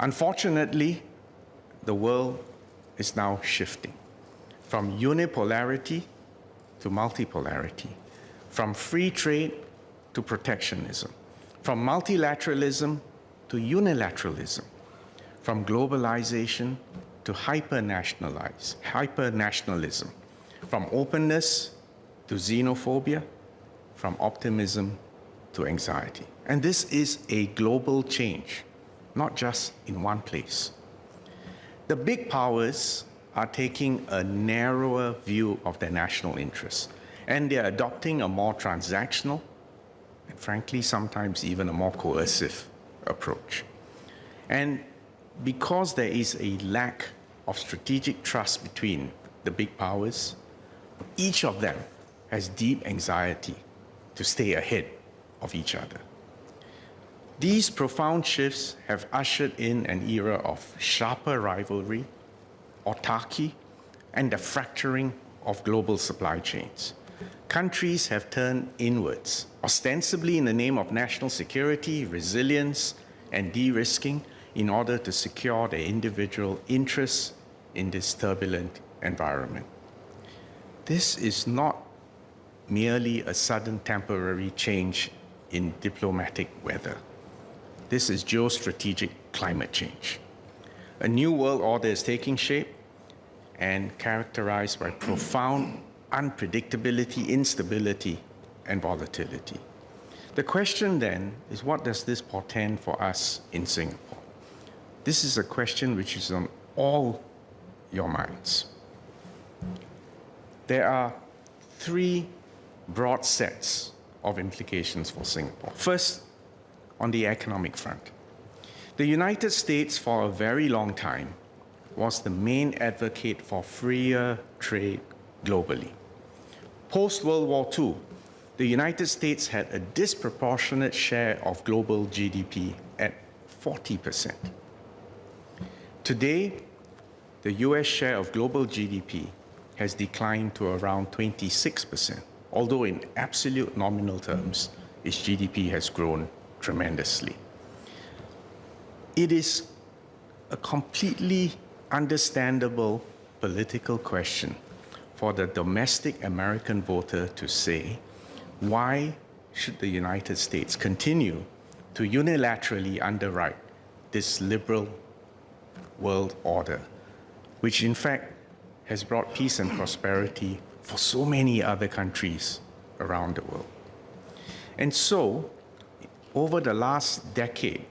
Unfortunately, the world is now shifting from unipolarity to multipolarity, from free trade to protectionism, from multilateralism to unilateralism, from globalization to hyper-nationalism, from openness to xenophobia, from optimism to anxiety. And this is a global change, not just in one place. The big powers are taking a narrower view of their national interests, and they're adopting a more transactional, and frankly, sometimes even a more coercive approach. And because there is a lack of strategic trust between the big powers, each of them has deep anxiety to stay ahead of each other. These profound shifts have ushered in an era of sharper rivalry, autarky, and the fracturing of global supply chains. Countries have turned inwards, ostensibly in the name of national security, resilience, and de-risking, in order to secure their individual interests in this turbulent environment. This is not merely a sudden temporary change in diplomatic weather. This is geostrategic climate change. A new world order is taking shape and characterized by profound unpredictability, instability, and volatility. The question then is, what does this portend for us in Singapore? This is a question which is on all your minds. There are three broad sets of implications for Singapore. First, on the economic front. The United States, for a very long time, was the main advocate for freer trade globally. Post-World War II, the United States had a disproportionate share of global GDP at 40%. Today, the US share of global GDP has declined to around 26%, although in absolute nominal terms, its GDP has grown tremendously. It is a completely understandable political question for the domestic American voter to say, why should the United States continue to unilaterally underwrite this liberal world order, which in fact has brought peace and prosperity for so many other countries around the world? And so, over the last decade,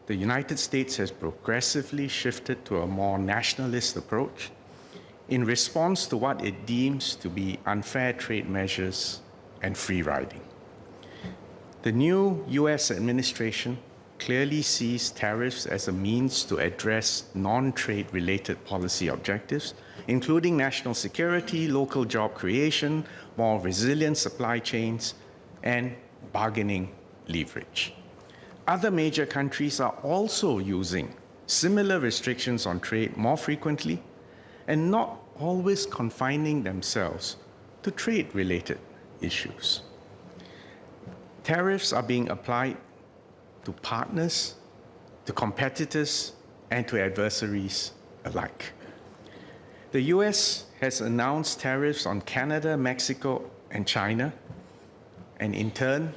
the United States has progressively shifted to a more nationalist approach in response to what it deems to be unfair trade measures and free riding. The new US administration clearly sees tariffs as a means to address non-trade related policy objectives, including national security, local job creation, more resilient supply chains, and bargaining leverage. Other major countries are also using similar restrictions on trade more frequently and not always confining themselves to trade-related issues. Tariffs are being applied to partners, to competitors, and to adversaries alike. The US has announced tariffs on Canada, Mexico, and China, and in turn,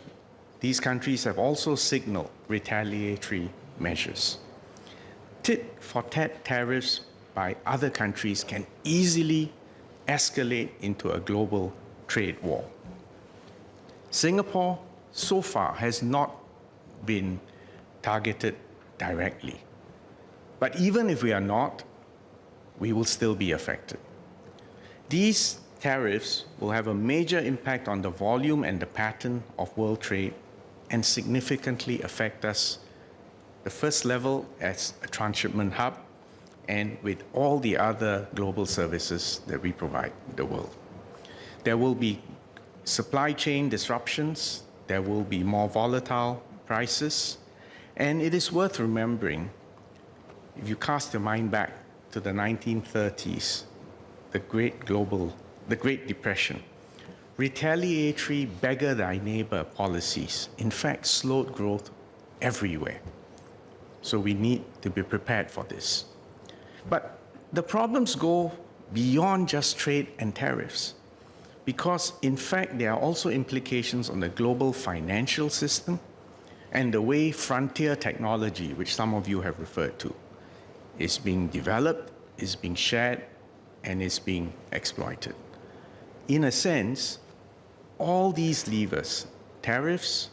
these countries have also signaled retaliatory measures. Tit-for-tat tariffs by other countries can easily escalate into a global trade war. Singapore, so far, has not been targeted directly. But even if we are not, we will still be affected. These tariffs will have a major impact on the volume and the pattern of world trade and significantly affect us, the first level as a transshipment hub and with all the other global services that we provide the world. There will be supply chain disruptions, there will be more volatile prices, and it is worth remembering, if you cast your mind back to the 1930s, the Great Depression, retaliatory beggar thy neighbor policies, in fact, slowed growth everywhere. So we need to be prepared for this. But the problems go beyond just trade and tariffs, because in fact there are also implications on the global financial system and the way frontier technology, which some of you have referred to, is being developed, is being shared, and is being exploited. In a sense, all these levers, tariffs,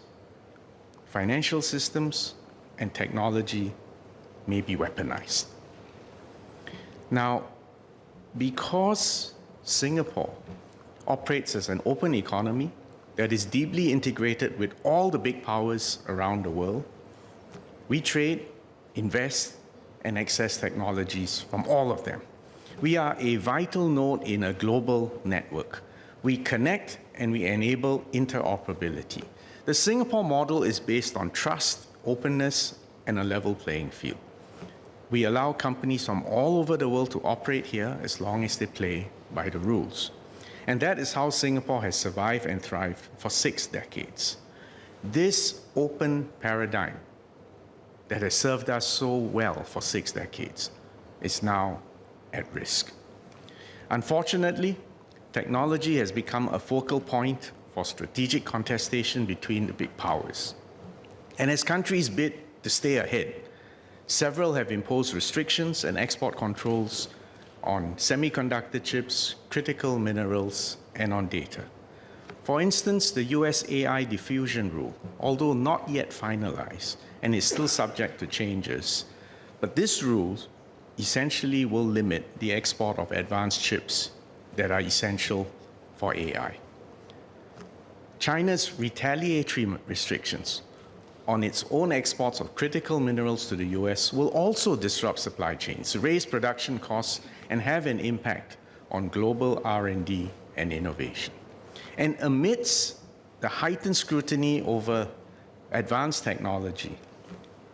financial systems, and technology, may be weaponized. Now, because Singapore operates as an open economy that is deeply integrated with all the big powers around the world, we trade, invest, and access technologies from all of them. We are a vital node in a global network. We connect and we enable interoperability. The Singapore model is based on trust, openness, and a level playing field. We allow companies from all over the world to operate here as long as they play by the rules. And that is how Singapore has survived and thrived for 6 decades. This open paradigm that has served us so well for 6 decades is now at risk. Unfortunately, technology has become a focal point for strategic contestation between the big powers. And as countries bid to stay ahead, several have imposed restrictions and export controls on semiconductor chips, critical minerals, and on data. For instance, the US AI diffusion rule, although not yet finalized and is still subject to changes, but this rule essentially will limit the export of advanced chips that are essential for AI. China's retaliatory restrictions on its own exports of critical minerals to the US will also disrupt supply chains, raise production costs, and have an impact on global R&D and innovation. And amidst the heightened scrutiny over advanced technology,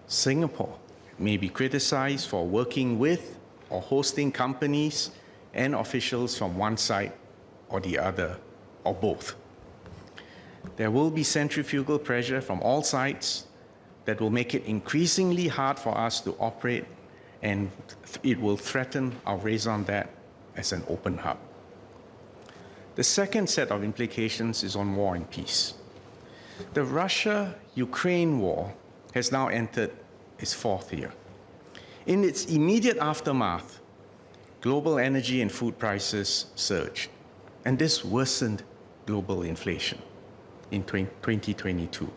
Singapore may be criticized for working with or hosting companies and officials from one side or the other, or both. There will be centrifugal pressure from all sides that will make it increasingly hard for us to operate, and it will threaten our raison d'etre as an open hub. The second set of implications is on war and peace. The Russia-Ukraine war has now entered its 4th year. In its immediate aftermath, global energy and food prices surged, and this worsened global inflation in 2022.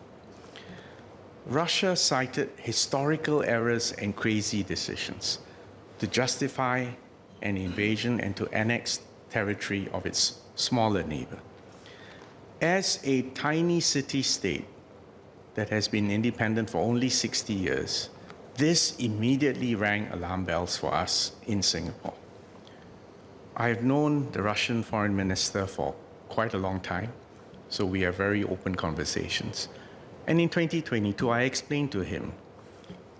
Russia cited historical errors and crazy decisions to justify an invasion and to annex territory of its smaller neighbor. As a tiny city-state that has been independent for only 60 years, this immediately rang alarm bells for us in Singapore. I have known the Russian foreign minister for quite a long time, so we have very open conversations. And in 2022, I explained to him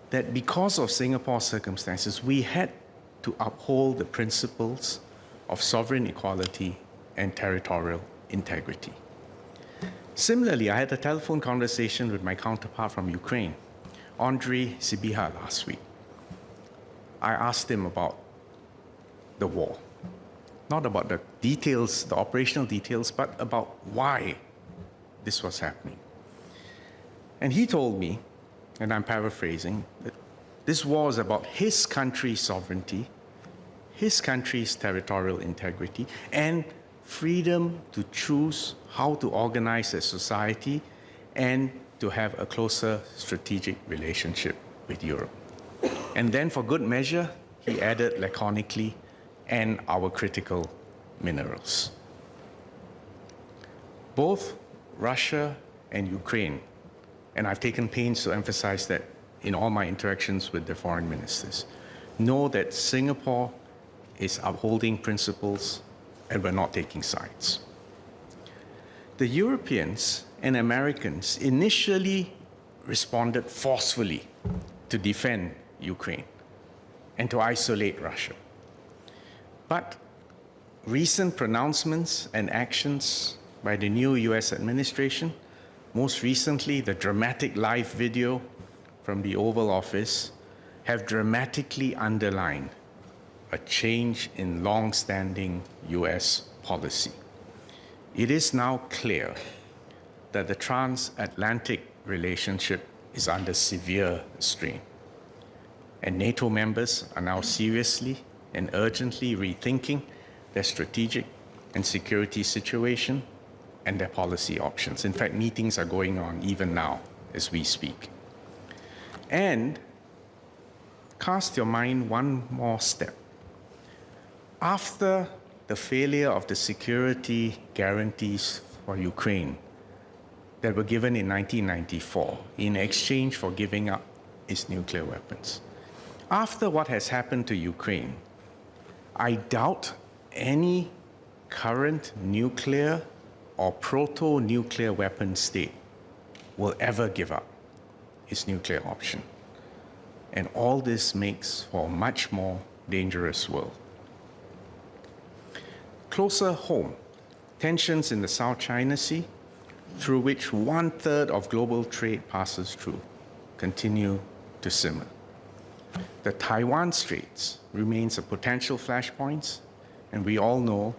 that because of Singapore's circumstances, we had to uphold the principles of sovereign equality and territorial integrity. Similarly, I had a telephone conversation with my counterpart from Ukraine, Andriy Sybiha, last week. I asked him about the war, not about the details, the operational details, but about why this was happening. And he told me, and I'm paraphrasing, that this war is about his country's sovereignty, his country's territorial integrity, and freedom to choose how to organize a society and to have a closer strategic relationship with Europe. And then for good measure, he added laconically, and our critical minerals. Both Russia and Ukraine, and I've taken pains to emphasize that in all my interactions with the foreign ministers, know that Singapore is upholding principles and we're not taking sides. The Europeans and Americans initially responded forcefully to defend Ukraine and to isolate Russia. But recent pronouncements and actions by the new US administration, most recently the dramatic live video from the Oval Office, have dramatically underlined a change in long-standing US policy. It is now clear that the transatlantic relationship is under severe strain, and NATO members are now seriously and urgently rethinking their strategic and security situation and their policy options. In fact, meetings are going on even now as we speak. And cast your mind one more step. After the failure of the security guarantees for Ukraine that were given in 1994 in exchange for giving up its nuclear weapons, after what has happened to Ukraine, I doubt any current nuclear or proto-nuclear weapon state will ever give up its nuclear option. And all this makes for a much more dangerous world. Closer home, tensions in the South China Sea, through which 1/3 of global trade passes through, continue to simmer. The Taiwan Straits remains a potential flashpoint, and we all know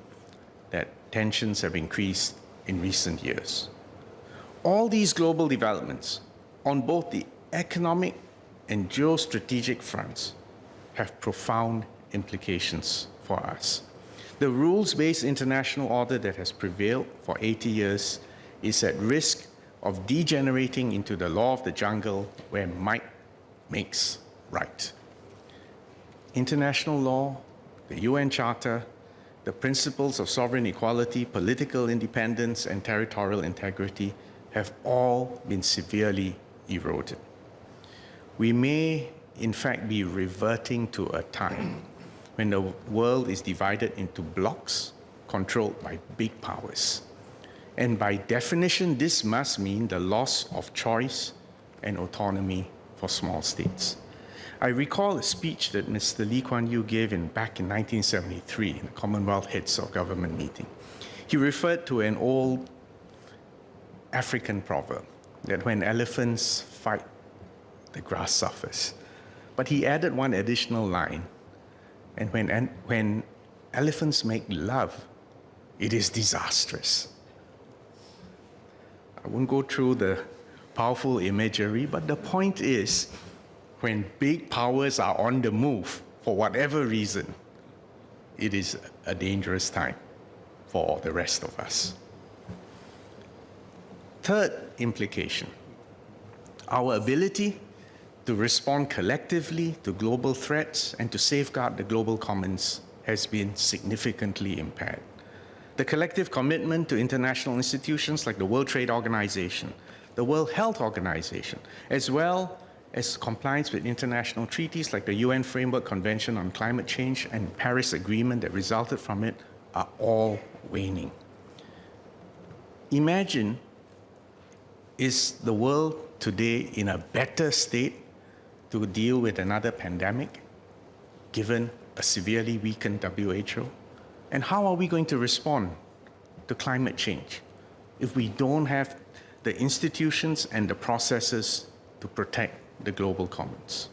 that tensions have increased in recent years. All these global developments on both the economic and geostrategic fronts have profound implications for us. The rules-based international order that has prevailed for 80 years is at risk of degenerating into the law of the jungle where might makes right. International law, the UN Charter, the principles of sovereign equality, political independence, and territorial integrity have all been severely eroded. We may, in fact, be reverting to a time when the world is divided into blocs controlled by big powers. And by definition, this must mean the loss of choice and autonomy for small states. I recall a speech that Mr. Lee Kuan Yew gave back in 1973 in the Commonwealth Heads of Government meeting. He referred to an old African proverb that when elephants fight, the grass suffers. But he added one additional line, and when elephants make love, it is disastrous. I won't go through the powerful imagery, but the point is, when big powers are on the move, for whatever reason, it is a dangerous time for the rest of us. Third implication, our ability to respond collectively to global threats and to safeguard the global commons has been significantly impaired. The collective commitment to international institutions like the World Trade Organization, the World Health Organization, as well as compliance with international treaties like the UN Framework Convention on Climate Change and Paris Agreement that resulted from it, are all waning. Imagine, is the world today in a better state to deal with another pandemic, given a severely weakened WHO? And how are we going to respond to climate change if we don't have the institutions and the processes to protect the global commons?